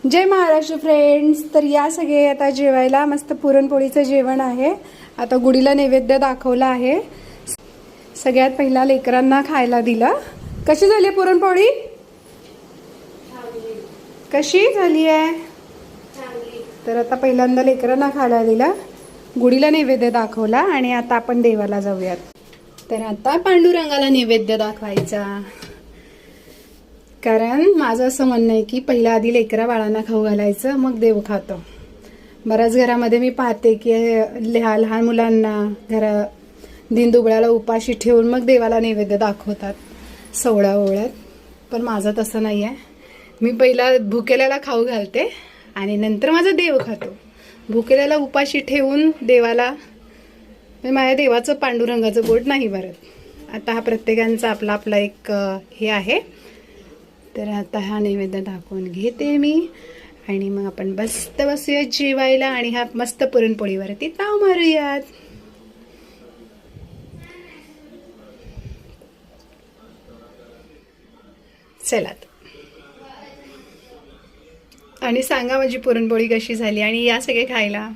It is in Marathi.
जय महाराष्ट्र फ्रेंड्स. तर या सगळे आता जेवायला. मस्त पुरणपोळीचं जेवण आहे. आता गुढीला नैवेद्य दाखवला आहे. सगळ्यात पहिला लेकरांना खायला दिला. कशी झाली पुरणपोळी? कशी झाली आहे? तर आता पहिल्यांदा लेकरांना खायला दिला, गुढीला नैवेद्य दाखवला आणि आता आपण देवाला जाऊयात. तर आता पांडुरंगाला नैवेद्य दाखवायचा. कारण माझं असं म्हणणं आहे की पहिल्या आधी लेकरा बाळांना खाऊ घालायचं, मग देव खातो. बऱ्याच घरामध्ये मी पाहते की लहान मुलांना दिनदुबळ्याला उपाशी ठेवून मग देवाला नैवेद्य दाखवतात सोहळा ओवळ्यात. पण माझं तसं नाही आहे. मी पहिला भुकेल्याला खाऊ घालते आणि नंतर माझा देव खातो. भुकेल्याला उपाशी ठेवून देवाला, माझ्या देवाचं पांडुरंगाचं बोट नाही भरत. आता हा प्रत्येकांचा आपला आपला एक हे आहे. तर आता हा नैवेद्य दाखवून घेते मी आणि मग आपण मस्त बसूयात जेवायला आणि हा मस्त पुरणपोळीवरती ताव मारूयात. चला आणि सांगा माझी पुरणपोळी कशी झाली आणि या सगळे खायला.